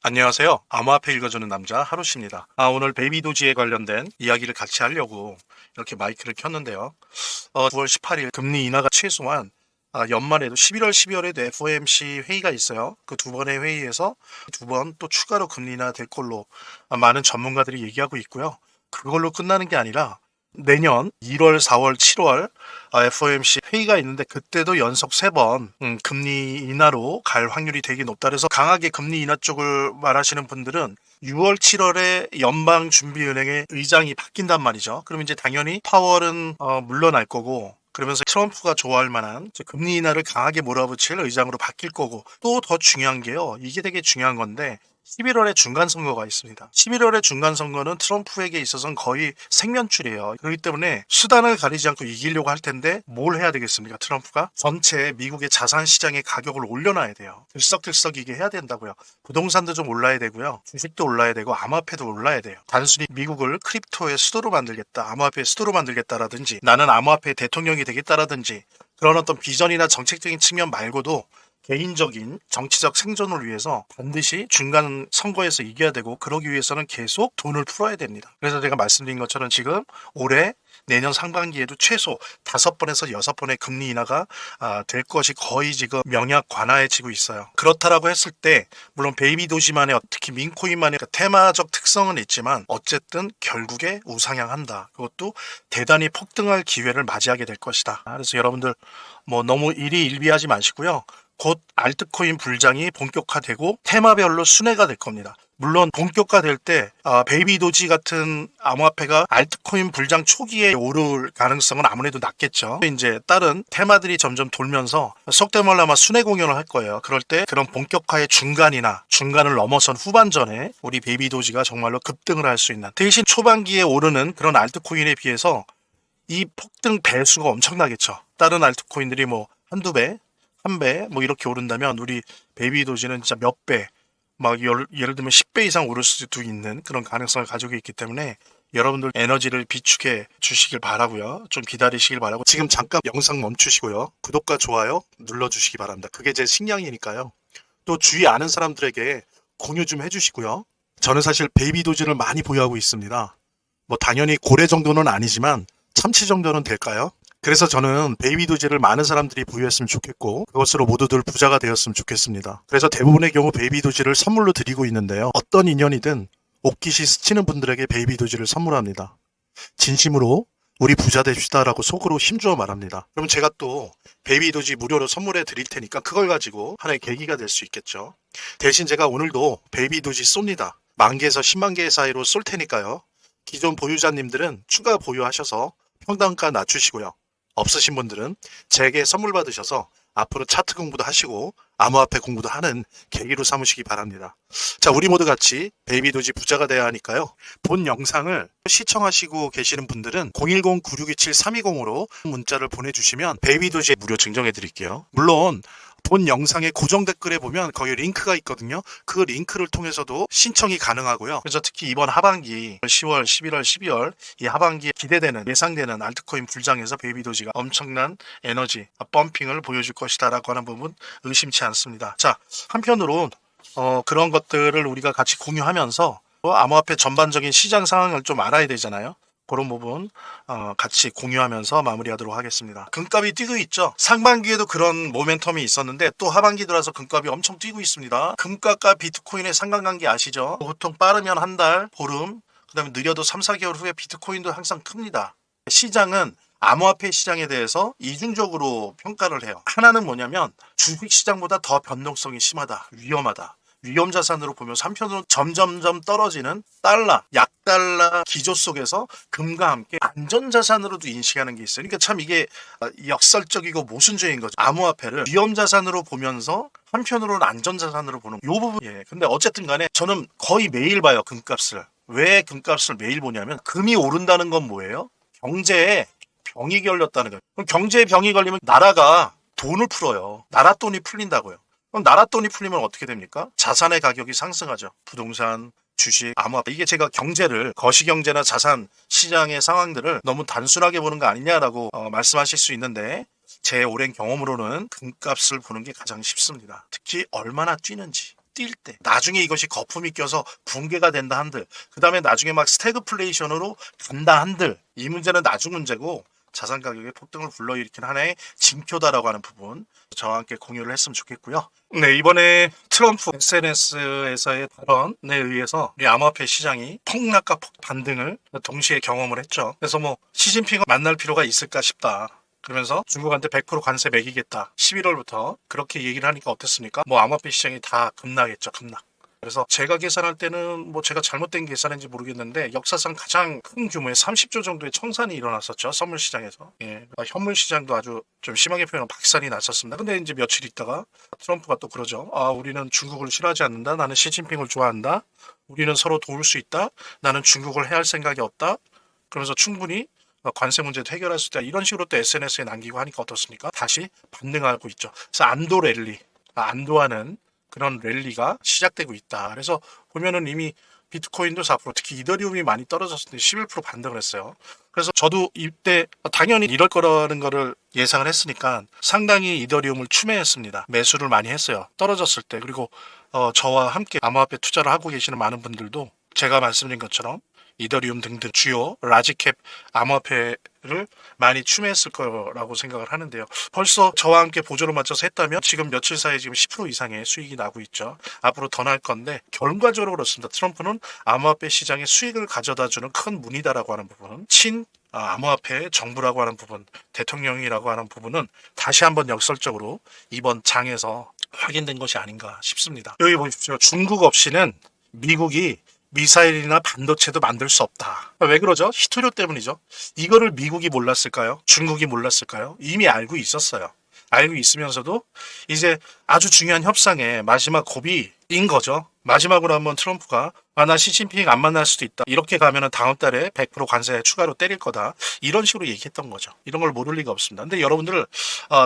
안녕하세요. 암호화폐 읽어주는 남자 하루씨입니다. 오늘 베이비 도지에 관련된 이야기를 같이 하려고 이렇게 마이크를 켰는데요. 9월 18일 금리 인하가 최소한 연말에도 11월, 12월에도 FOMC 회의가 있어요. 그 두 번의 회의에서 두 번 또 추가로 금리 인하 될 걸로 많은 전문가들이 얘기하고 있고요. 그걸로 끝나는 게 아니라 내년 1월, 4월, 7월 FOMC 회의가 있는데 그때도 연속 3번 금리 인하로 갈 확률이 되게 높다. 그래서 강하게 금리 인하 쪽을 말하시는 분들은 6월, 7월에 연방준비은행의 의장이 바뀐단 말이죠. 그럼 이제 당연히 파월은 물러날 거고, 그러면서 트럼프가 좋아할 만한 금리 인하를 강하게 몰아붙일 의장으로 바뀔 거고, 또 더 중요한 게요. 이게 되게 중요한 건데 11월에 중간선거가 있습니다. 11월에 중간선거는 트럼프에게 있어서는 거의 생명줄이에요. 그렇기 때문에 수단을 가리지 않고 이기려고 할 텐데 뭘 해야 되겠습니까? 트럼프가 전체 미국의 자산 시장의 가격을 올려놔야 돼요. 들썩들썩이게 해야 된다고요. 부동산도 좀 올라야 되고요. 주식도 올라야 되고 암호화폐도 올라야 돼요. 단순히 미국을 크립토의 수도로 만들겠다, 암호화폐의 수도로 만들겠다라든지 나는 암호화폐의 대통령이 되겠다라든지 그런 어떤 비전이나 정책적인 측면 말고도 개인적인 정치적 생존을 위해서 반드시 중간 선거에서 이겨야 되고, 그러기 위해서는 계속 돈을 풀어야 됩니다. 그래서 제가 말씀드린 것처럼 지금 올해 내년 상반기에도 최소 5번에서 6번의 금리 인하가 될 것이 거의 지금 명약 관화해지고 있어요. 그렇다라고 했을 때 물론 베이비 도시만의 특히 민코인만의 테마적 특성은 있지만 어쨌든 결국에 우상향한다. 그것도 대단히 폭등할 기회를 맞이하게 될 것이다. 그래서 여러분들 너무 일희일비하지 마시고요. 곧 알트코인 불장이 본격화되고 테마별로 순회가 될 겁니다. 물론 본격화될 때 베이비 도지 같은 암호화폐가 알트코인 불장 초기에 오를 가능성은 아무래도 낮겠죠. 이제 다른 테마들이 점점 돌면서 속된 말로 아마 순회 공연을 할 거예요. 그럴 때 그런 본격화의 중간이나 중간을 넘어선 후반전에 우리 베이비 도지가 정말로 급등을 할 수 있는, 대신 초반기에 오르는 그런 알트코인에 비해서 이 폭등 배수가 엄청나겠죠. 다른 알트코인들이 한두 배, 한 배 이렇게 오른다면 우리 베이비 도지는 진짜 몇 배, 예를 들면 10배 이상 오를 수도 있는 그런 가능성을 가지고 있기 때문에 여러분들 에너지를 비축해 주시길 바라고요. 좀 기다리시길 바라고, 지금 잠깐 영상 멈추시고요. 구독과 좋아요 눌러주시기 바랍니다. 그게 제 식량이니까요. 또 주위 아는 사람들에게 공유 좀 해주시고요. 저는 사실 베이비 도지를 많이 보유하고 있습니다. 당연히 고래 정도는 아니지만 참치 정도는 될까요? 그래서 저는 베이비 도지를 많은 사람들이 보유했으면 좋겠고 그것으로 모두들 부자가 되었으면 좋겠습니다. 그래서 대부분의 경우 베이비 도지를 선물로 드리고 있는데요. 어떤 인연이든 옥기시 스치는 분들에게 베이비 도지를 선물합니다. 진심으로 우리 부자 됩시다라고 속으로 힘주어 말합니다. 그럼 제가 또 베이비 도지 무료로 선물해 드릴 테니까 그걸 가지고 하나의 계기가 될 수 있겠죠. 대신 제가 오늘도 베이비 도지 쏩니다. 10,000개에서 10만 개 사이로 쏠 테니까요. 기존 보유자님들은 추가 보유하셔서 평단가 낮추시고요. 없으신 분들은 제게 선물 받으셔서 앞으로 차트 공부도 하시고 암호화폐 공부도 하는 계기로 삼으시기 바랍니다. 자, 우리 모두 같이 베이비 도지 부자가 돼야 하니까요. 본 영상을 시청하시고 계시는 분들은 010-9627-320으로 문자를 보내주시면 베이비 도지 무료 증정해 드릴게요. 물론 본 영상의 고정 댓글에 보면 거기 링크가 있거든요. 그 링크를 통해서도 신청이 가능하고요. 그래서 특히 이번 하반기 10월, 11월, 12월 이 하반기에 기대되는, 예상되는 알트코인 불장에서 베이비 도지가 엄청난 에너지 펌핑을 보여줄 것이다 라고 하는 부분 의심치 않습니다. 자, 한편으로 그런 것들을 우리가 같이 공유하면서 암호화폐 전반적인 시장 상황을 좀 알아야 되잖아요. 그런 부분 같이 공유하면서 마무리하도록 하겠습니다. 금값이 뛰고 있죠. 상반기에도 그런 모멘텀이 있었는데 또 하반기 들어서 금값이 엄청 뛰고 있습니다. 금값과 비트코인의 상관관계 아시죠? 보통 빠르면 한 달, 보름, 그 다음에 느려도 3, 4개월 후에 비트코인도 항상 큽니다. 시장은 암호화폐 시장에 대해서 이중적으로 평가를 해요. 하나는 뭐냐면 주식시장보다 더 변동성이 심하다, 위험하다. 위험 자산으로 보면서 한편으로 점점점 떨어지는 달러, 약달러 기조 속에서 금과 함께 안전 자산으로도 인식하는 게 있어요. 그러니까 참 이게 역설적이고 모순적인 거죠. 암호화폐를 위험 자산으로 보면서 한편으로는 안전 자산으로 보는 요 부분. 근데 어쨌든 간에 저는 거의 매일 봐요, 금값을. 왜 금값을 매일 보냐면 금이 오른다는 건 뭐예요? 경제에 병이 걸렸다는 거예요. 그럼 경제에 병이 걸리면 나라가 돈을 풀어요. 나라 돈이 풀린다고요. 그럼 나라 돈이 풀리면 어떻게 됩니까? 자산의 가격이 상승하죠. 부동산, 주식, 암호화폐. 이게 제가 경제를, 거시경제나 자산 시장의 상황들을 너무 단순하게 보는 거 아니냐라고 말씀하실 수 있는데, 제 오랜 경험으로는 금값을 보는 게 가장 쉽습니다. 특히 얼마나 뛰는지. 뛸 때, 나중에 이것이 거품이 껴서 붕괴가 된다 한들, 그 다음에 나중에 막 스태그플레이션으로 간다 한들, 이 문제는 나중 문제고 자산 가격의 폭등을 불러일으킨 하나의 징표다라고 하는 부분 저와 함께 공유를 했으면 좋겠고요. 네, 이번에 트럼프 SNS에서의 발언에 의해서 이 암호화폐 시장이 폭락과 폭반등을 동시에 경험을 했죠. 그래서 뭐 시진핑을 만날 필요가 있을까 싶다. 그러면서 중국한테 100% 관세 매기겠다. 11월부터 그렇게 얘기를 하니까 어땠습니까? 뭐 암호화폐 시장이 다 급락했죠. 급락. 그래서 제가 계산할 때는 뭐 제가 잘못된 계산인지 모르겠는데 역사상 가장 큰 규모의 30조 정도의 청산이 일어났었죠. 선물 시장에서. 예. 현물 시장도 아주 좀 심하게 표현하면 박살이 났었습니다. 근데 이제 며칠 있다가 트럼프가 또 그러죠. 우리는 중국을 싫어하지 않는다. 나는 시진핑을 좋아한다. 우리는 서로 도울 수 있다. 나는 중국을 해할 생각이 없다. 그러면서 충분히 관세 문제도 해결할 수 있다. 이런 식으로 또 SNS에 남기고 하니까 어떻습니까? 다시 반등하고 있죠. 그래서 안도 랠리, 안도하는 그런 랠리가 시작되고 있다. 그래서 보면은 이미 비트코인도 4%, 특히 이더리움이 많이 떨어졌을 때 11% 반등을 했어요. 그래서 저도 이때 당연히 이럴 거라는 거를 예상을 했으니까 상당히 이더리움을 추매했습니다. 매수를 많이 했어요. 떨어졌을 때. 그리고 저와 함께 암호화폐 투자를 하고 계시는 많은 분들도 제가 말씀드린 것처럼 이더리움 등등 주요 라지캡 암호화폐를 많이 추매했을 거라고 생각을 하는데요. 벌써 저와 함께 보조를 맞춰서 했다면 지금 며칠 사이에 지금 10% 이상의 수익이 나고 있죠. 앞으로 더 날 건데 결과적으로 그렇습니다. 트럼프는 암호화폐 시장에 수익을 가져다주는 큰 문이다라고 하는 부분, 암호화폐 정부라고 하는 부분, 대통령이라고 하는 부분은 다시 한번 역설적으로 이번 장에서 확인된 것이 아닌가 싶습니다. 여기 보십시오. 중국 없이는 미국이 미사일이나 반도체도 만들 수 없다. 왜 그러죠? 히토류 때문이죠. 이거를 미국이 몰랐을까요? 중국이 몰랐을까요? 이미 알고 있었어요. 알고 있으면서도 이제 아주 중요한 협상의 마지막 고비인 거죠. 마지막으로 한번 트럼프가 나 시진핑 안 만날 수도 있다. 이렇게 가면은 다음 달에 100% 관세 추가로 때릴 거다. 이런 식으로 얘기했던 거죠. 이런 걸 모를 리가 없습니다. 근데 여러분들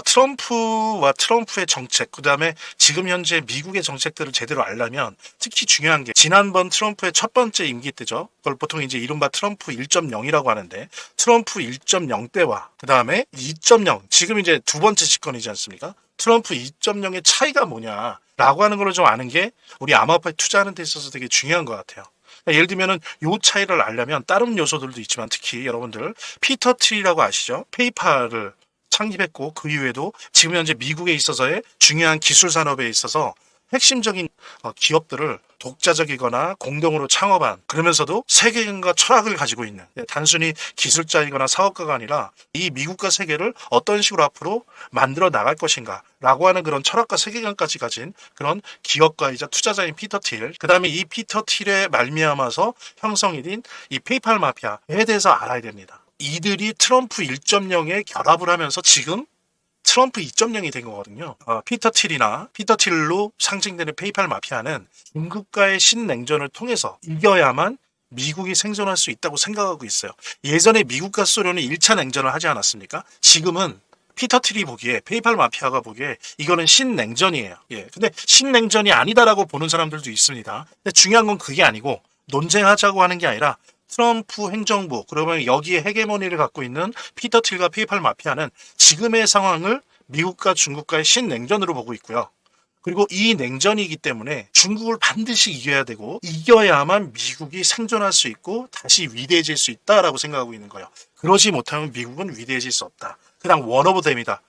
트럼프와 트럼프의 정책, 그 다음에 지금 현재 미국의 정책들을 제대로 알려면 특히 중요한 게 지난번 트럼프의 첫 번째 임기 때죠. 그걸 보통 이제 이른바 트럼프 1.0이라고 하는데 트럼프 1.0 때와 그 다음에 2.0 지금 이제 두 번째 집권이지 않습니까? 트럼프 2.0의 차이가 뭐냐라고 하는 걸 좀 아는 게 우리 암호화폐 투자하는 데 있어서 되게 중요한 것 같아요. 그러니까 예를 들면은 요 차이를 알려면 다른 요소들도 있지만 특히 여러분들 피터 트리라고 아시죠? 페이팔을 창립했고 그 이후에도 지금 현재 미국에 있어서의 중요한 기술 산업에 있어서 핵심적인 기업들을 독자적이거나 공동으로 창업한 그러면서도 세계관과 철학을 가지고 있는 단순히 기술자이거나 사업가가 아니라 이 미국과 세계를 어떤 식으로 앞으로 만들어 나갈 것인가 라고 하는 그런 철학과 세계관까지 가진 그런 기업가이자 투자자인 피터 틸 그 다음에 이 피터 틸에 말미암아서 형성이 된 이 페이팔 마피아에 대해서 알아야 됩니다. 이들이 트럼프 1.0에 결합을 하면서 지금 트럼프 2.0이 된 거거든요. 피터 틸로 상징되는 페이팔 마피아는 중국과의 신냉전을 통해서 이겨야만 미국이 생존할 수 있다고 생각하고 있어요. 예전에 미국과 소련이 1차 냉전을 하지 않았습니까? 지금은 피터 틸이 보기에 페이팔 마피아가 보기에 이거는 신냉전이에요. 예. 근데 신냉전이 아니다라고 보는 사람들도 있습니다. 근데 중요한 건 그게 아니고 논쟁하자고 하는 게 아니라 트럼프 행정부 그러면 여기에 헤게모니를 갖고 있는 피터 틸과 페이팔 마피아는 지금의 상황을 미국과 중국과의 신냉전으로 보고 있고요. 그리고 이 냉전이기 때문에 중국을 반드시 이겨야 되고 이겨야만 미국이 생존할 수 있고 다시 위대해질 수 있다라고 생각하고 있는 거예요. 그러지 못하면 미국은 위대해질 수 없다. 그냥 원 오브 댐이다.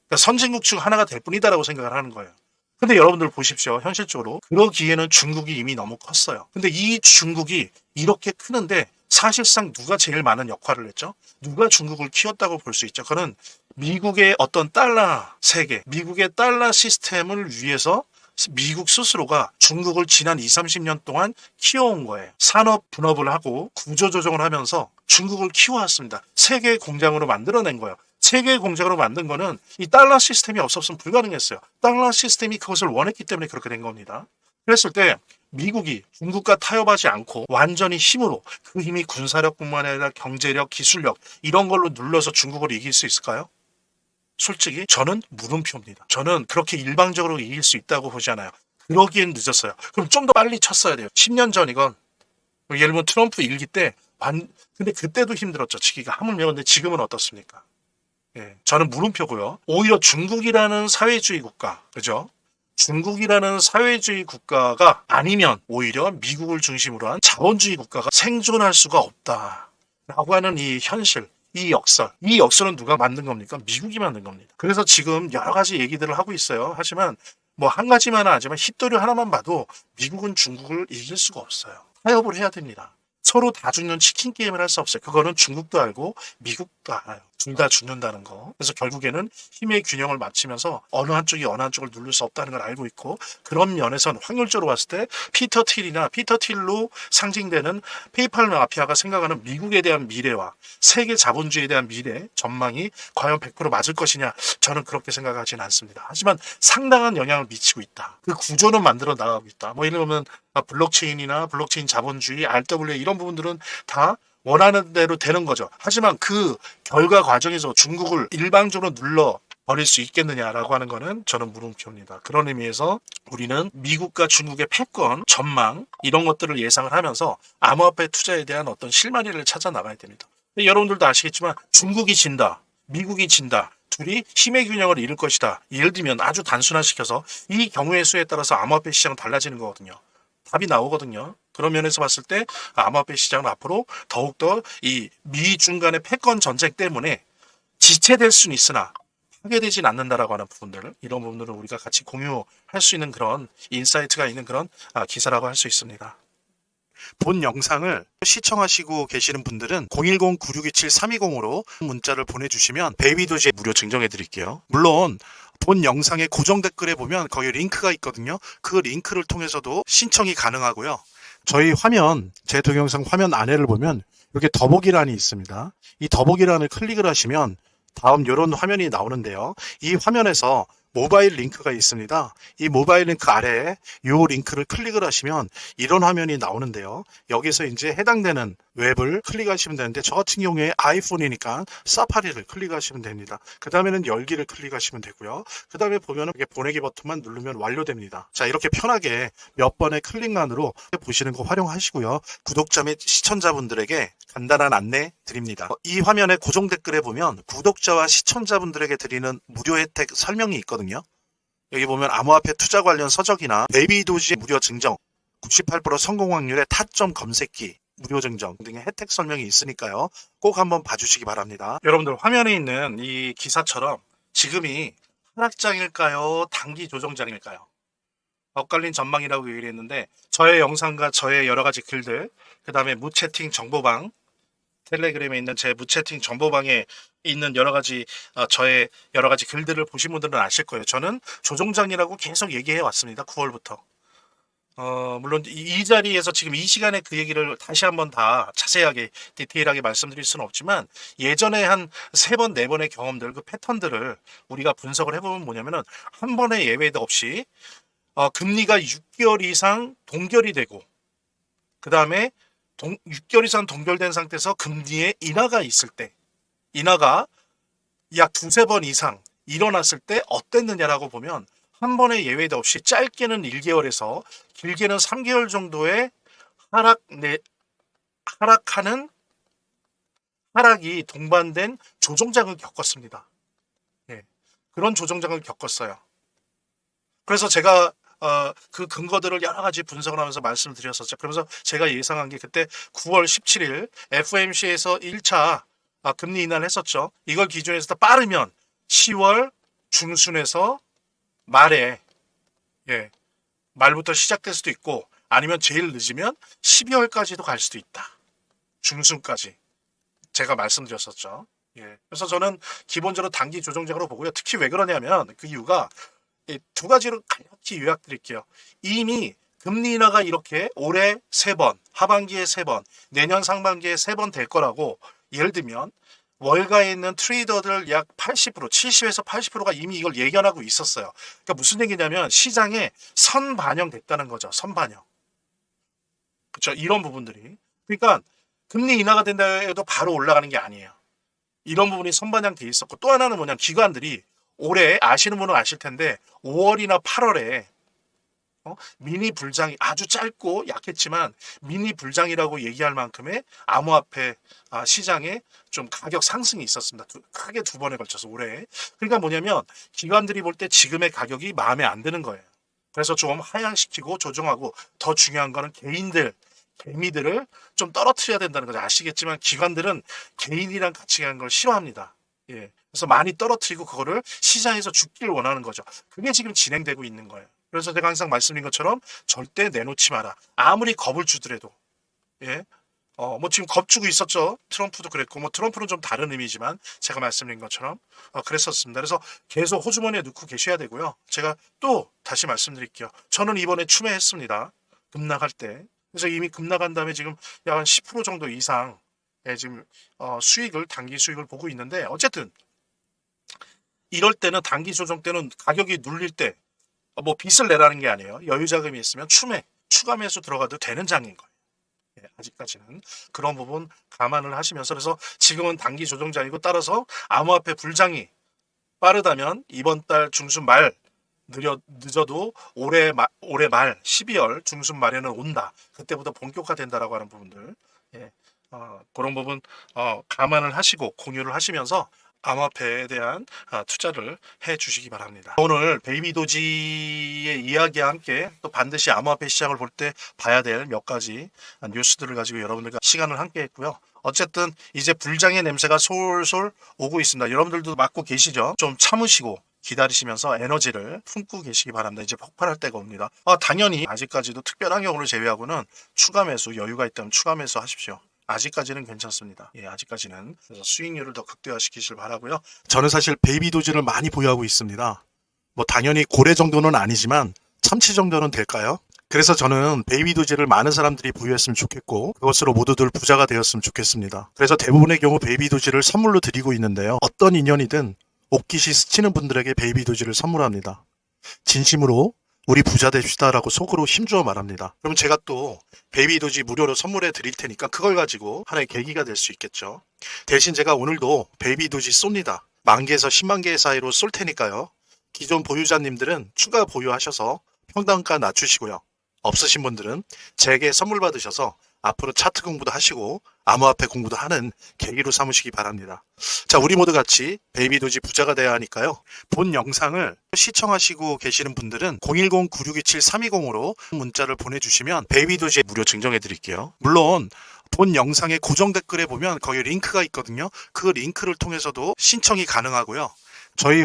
그러니까 선진국 중 하나가 될 뿐이다라고 생각을 하는 거예요. 근데 여러분들 보십시오. 현실적으로 그러기에는 중국이 이미 너무 컸어요. 근데 이 중국이 이렇게 크는데 사실상 누가 제일 많은 역할을 했죠? 누가 중국을 키웠다고 볼 수 있죠? 그는 미국의 어떤 달러 세계, 미국의 달러 시스템을 위해서 미국 스스로가 중국을 지난 20, 30년 동안 키워온 거예요. 산업 분업을 하고 구조조정을 하면서 중국을 키워왔습니다. 세계 공장으로 만들어낸 거예요. 세계 공장으로 만든 거는 이 달러 시스템이 없었으면 불가능했어요. 달러 시스템이 그것을 원했기 때문에 그렇게 된 겁니다. 그랬을 때 미국이 중국과 타협하지 않고 완전히 힘으로 그 힘이 군사력뿐만 아니라 경제력, 기술력 이런 걸로 눌러서 중국을 이길 수 있을까요? 솔직히 저는 물음표입니다. 저는 그렇게 일방적으로 이길 수 있다고 보지 않아요. 그러기엔 늦었어요. 그럼 좀 더 빨리 쳤어야 돼요. 10년 전이건 예를 들면 트럼프 일기 때 근데 그때도 힘들었죠. 치기가 하물며. 근데 지금은 어떻습니까? 예, 저는 물음표고요. 오히려 중국이라는 사회주의 국가, 그죠? 중국이라는 사회주의 국가가 아니면 오히려 미국을 중심으로 한 자본주의 국가가 생존할 수가 없다라고 하는 이 현실, 이 역설은 누가 만든 겁니까? 미국이 만든 겁니다. 그래서 지금 여러 가지 얘기들을 하고 있어요. 하지만 뭐 한 가지만은 아니지만 힙도류 하나만 봐도 미국은 중국을 이길 수가 없어요. 타협을 해야 됩니다. 서로 다 죽는 치킨 게임을 할 수 없어요. 그거는 중국도 알고 미국도 알아요. 둘 다 죽는다는 거. 그래서 결국에는 힘의 균형을 맞추면서 어느 한쪽이 어느 한쪽을 누를 수 없다는 걸 알고 있고, 그런 면에서는 확률적으로 봤을 때 피터 틸로 상징되는 페이팔 마피아가 생각하는 미국에 대한 미래와 세계 자본주의에 대한 미래 전망이 과연 100% 맞을 것이냐, 저는 그렇게 생각하지는 않습니다. 하지만 상당한 영향을 미치고 있다. 그 구조는 만들어 나가고 있다. 뭐 예를 들면 블록체인이나 블록체인 자본주의, RWA 이런 부분들은 다 원하는 대로 되는 거죠. 하지만 그 결과 과정에서 중국을 일방적으로 눌러 버릴 수 있겠느냐라고 하는 거는 저는 물음표입니다. 그런 의미에서 우리는 미국과 중국의 패권, 전망 이런 것들을 예상을 하면서 암호화폐 투자에 대한 어떤 실마리를 찾아 나가야 됩니다. 여러분들도 아시겠지만 중국이 진다, 미국이 진다. 둘이 힘의 균형을 잃을 것이다. 예를 들면 아주 단순화시켜서 이 경우의 수에 따라서 암호화폐 시장은 달라지는 거거든요. 답이 나오거든요. 그런 면에서 봤을 때 암호화폐 시장은 앞으로 더욱더 이 미중 간의 패권 전쟁 때문에 지체될 수는 있으나 파괴되진 않는다라고 하는 부분들, 이런 부분들을 우리가 같이 공유할 수 있는 그런 인사이트가 있는 그런 기사라고 할 수 있습니다. 본 영상을 시청하시고 계시는 분들은 010-9627-320으로 문자를 보내주시면 베이비도지에 무료 증정해 드릴게요. 물론 본 영상의 고정 댓글에 보면 거기 링크가 있거든요. 그 링크를 통해서도 신청이 가능하고요. 저희 화면, 제 동영상 화면 안에를 보면 이렇게 더보기란이 있습니다. 이 더보기란을 클릭을 하시면 다음 이런 화면이 나오는데요. 이 화면에서 모바일 링크가 있습니다. 이 모바일 링크 아래에 이 링크를 클릭을 하시면 이런 화면이 나오는데요. 여기서 이제 해당되는 웹을 클릭하시면 되는데, 저 같은 경우에 아이폰이니까 사파리를 클릭하시면 됩니다. 그 다음에는 열기를 클릭하시면 되고요. 그 다음에 보면은 이렇게 보내기 버튼만 누르면 완료됩니다. 자, 이렇게 편하게 몇 번의 클릭만으로 보시는 거 활용하시고요. 구독자 및 시청자분들에게 간단한 안내 드립니다. 이 화면의 고정 댓글에 보면 구독자와 시청자분들에게 드리는 무료 혜택 설명이 있거든요. 여기 보면 암호화폐 투자 관련 서적이나 베이비도지 무료 증정, 98% 성공 확률의 타점 검색기 무료 증정 등의 혜택 설명이 있으니까요. 꼭 한번 봐주시기 바랍니다. 여러분들 화면에 있는 이 기사처럼 지금이 하락장일까요? 단기 조정장일까요? 엇갈린 전망이라고 얘기를 했는데, 저의 영상과 저의 여러 가지 글들, 그 다음에 무채팅 정보방, 텔레그램에 있는 제 무채팅 정보방에 있는 여러 가지 저의 여러 가지 글들을 보신 분들은 아실 거예요. 저는 조정장이라고 계속 얘기해 왔습니다. 9월부터. 물론 이 자리에서 지금 이 시간에 그 얘기를 다시 한번 다 자세하게 디테일하게 말씀드릴 수는 없지만, 예전에 한 3번, 4번의 경험들, 그 패턴들을 우리가 분석을 해보면 뭐냐면은 한 번의 예외도 없이 금리가 6개월 이상 동결이 되고, 그 다음에 6개월 이상 동결된 상태에서 금리의 인하가 있을 때, 인하가 약 2-3번 이상 일어났을 때 어땠느냐라고 보면, 한 번의 예외도 없이 짧게는 1개월에서 길게는 3개월 정도의 하락이 동반된 조정장을 겪었습니다. 예, 그런 조정장을 겪었어요. 그래서 제가 그 근거들을 여러 가지 분석을 하면서 말씀을 드렸었죠. 그러면서 제가 예상한 게 그때 9월 17일 FOMC에서 1차 금리 인하를 했었죠. 이걸 기준해서 빠르면 10월 중순에서 말에, 말부터 시작될 수도 있고, 아니면 제일 늦으면 12월까지도 갈 수도 있다. 중순까지 제가 말씀드렸었죠. 그래서 저는 기본적으로 단기 조정장으로 보고요. 특히 왜 그러냐면 그 이유가 2가지로 간략히 요약드릴게요. 이미 금리 인하가 이렇게 올해 3번, 하반기에 3번, 내년 상반기에 3번 될 거라고, 예를 들면 월가에 있는 트레이더들 약 80%, 70에서 80%가 이미 이걸 예견하고 있었어요. 그러니까 무슨 얘기냐면 시장에 선반영됐다는 거죠. 선반영. 그렇죠. 이런 부분들이. 그러니까 금리 인하가 된다 해도 바로 올라가는 게 아니에요. 이런 부분이 선반영돼 있었고, 또 하나는 뭐냐면 기관들이 올해, 아시는 분은 아실 텐데 5월이나 8월에 미니 불장이 아주 짧고 약했지만 미니 불장이라고 얘기할 만큼의 암호화폐 시장에 좀 가격 상승이 있었습니다. 크게 2번에 걸쳐서 올해. 그러니까 뭐냐면 기관들이 볼 때 지금의 가격이 마음에 안 드는 거예요. 그래서 좀 하향시키고 조정하고, 더 중요한 거는 개미들을 좀 떨어뜨려야 된다는 거죠. 아시겠지만 기관들은 개인이랑 같이 가는 걸 싫어합니다. 예. 그래서 많이 떨어뜨리고 그거를 시장에서 죽기를 원하는 거죠. 그게 지금 진행되고 있는 거예요. 그래서 제가 항상 말씀드린 것처럼 절대 내놓지 마라. 아무리 겁을 주더라도. 예. 뭐 지금 겁주고 있었죠. 트럼프도 그랬고, 뭐 트럼프는 좀 다른 의미지만 제가 말씀드린 것처럼 그랬었습니다. 그래서 계속 호주머니에 넣고 계셔야 되고요. 제가 또 다시 말씀드릴게요. 저는 이번에 추매했습니다. 급락할 때. 그래서 이미 급락한 다음에 지금 약 한 10% 정도 이상 지금 단기 수익을 보고 있는데, 어쨌든 이럴 때는, 단기 조정 때는 가격이 눌릴 때 뭐 빚을 내라는 게 아니에요. 여유 자금이 있으면 추가 매수 들어가도 되는 장인 거예요. 예, 아직까지는 그런 부분 감안을 하시면서, 그래서 지금은 단기 조정장이고, 따라서 암호화폐 불장이 빠르다면 이번 달 중순 말, 늦어도 올해 말 12월 중순 말에는 온다. 그때부터 본격화된다라고 하는 부분들, 예, 그런 부분 감안을 하시고 공유를 하시면서 암호화폐에 대한 투자를 해 주시기 바랍니다. 오늘 베이비도지의 이야기와 함께 또 반드시 암호화폐 시장을 볼 때 봐야 될 몇 가지 뉴스들을 가지고 여러분들과 시간을 함께 했고요. 어쨌든 이제 불장의 냄새가 솔솔 오고 있습니다. 여러분들도 맡고 계시죠? 좀 참으시고 기다리시면서 에너지를 품고 계시기 바랍니다. 이제 폭발할 때가 옵니다. 당연히 아직까지도 특별한 경우를 제외하고는 추가 매수, 여유가 있다면 추가 매수 하십시오. 아직까지는 괜찮습니다. 예, 아직까지는. 그래서 수익률을 더 극대화시키시길 바라고요. 저는 사실 베이비도지를 많이 보유하고 있습니다. 뭐 당연히 고래 정도는 아니지만 참치 정도는 될까요? 그래서 저는 베이비도지를 많은 사람들이 보유했으면 좋겠고, 그것으로 모두들 부자가 되었으면 좋겠습니다. 그래서 대부분의 경우 베이비도지를 선물로 드리고 있는데요. 어떤 인연이든 옥깃이 스치는 분들에게 베이비도지를 선물합니다. 진심으로 우리 부자 됩시다라고 속으로 힘주어 말합니다. 그럼 제가 또 베이비도지 무료로 선물해 드릴 테니까 그걸 가지고 하나의 계기가 될 수 있겠죠. 대신 제가 오늘도 베이비도지 쏩니다. 10,000개에서 100,000개 사이로 쏠 테니까요. 기존 보유자님들은 추가 보유하셔서 평단가 낮추시고요. 없으신 분들은 제게 선물 받으셔서 앞으로 차트 공부도 하시고 암호화폐 공부도 하는 계기로 삼으시기 바랍니다. 자, 우리 모두 같이 베이비도지 부자가 돼야 하니까요. 본 영상을 시청하시고 계시는 분들은 010-9627-320으로 문자를 보내주시면 베이비도지 무료 증정해 드릴게요. 물론 본 영상의 고정 댓글에 보면 거기 링크가 있거든요. 그 링크를 통해서도 신청이 가능하고요. 저희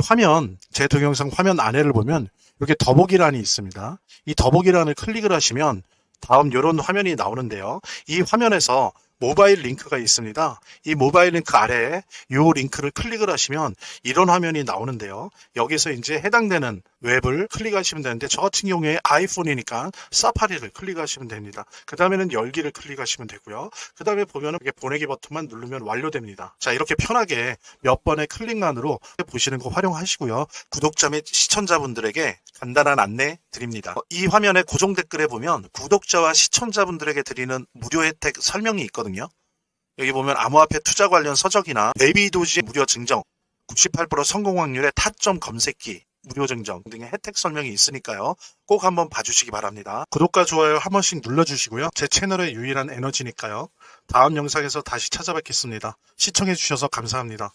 제 동영상 화면 안에를 보면 이렇게 더보기란이 있습니다. 이 더보기란을 클릭을 하시면 다음 이런 화면이 나오는데요. 이 화면에서 모바일 링크가 있습니다. 이 모바일 링크 아래에 이 링크를 클릭을 하시면 이런 화면이 나오는데요. 여기서 이제 해당되는 웹을 클릭하시면 되는데, 저 같은 경우에 아이폰이니까 사파리를 클릭하시면 됩니다. 그 다음에는 열기를 클릭하시면 되고요. 그 다음에 보면은 보내기 버튼만 누르면 완료됩니다. 자, 이렇게 편하게 몇 번의 클릭만으로 보시는 거 활용하시고요. 구독자 및 시청자분들에게 간단한 안내 드립니다. 이 화면의 고정 댓글에 보면 구독자와 시청자분들에게 드리는 무료 혜택 설명이 있거든요. 여기 보면 암호화폐 투자 관련 서적이나 베이비도지 무료 증정, 98% 성공 확률의 타점 검색기 무료 증정 등의 혜택 설명이 있으니까요. 꼭 한번 봐주시기 바랍니다. 구독과 좋아요 한 번씩 눌러주시고요. 제 채널의 유일한 에너지니까요. 다음 영상에서 다시 찾아뵙겠습니다. 시청해주셔서 감사합니다.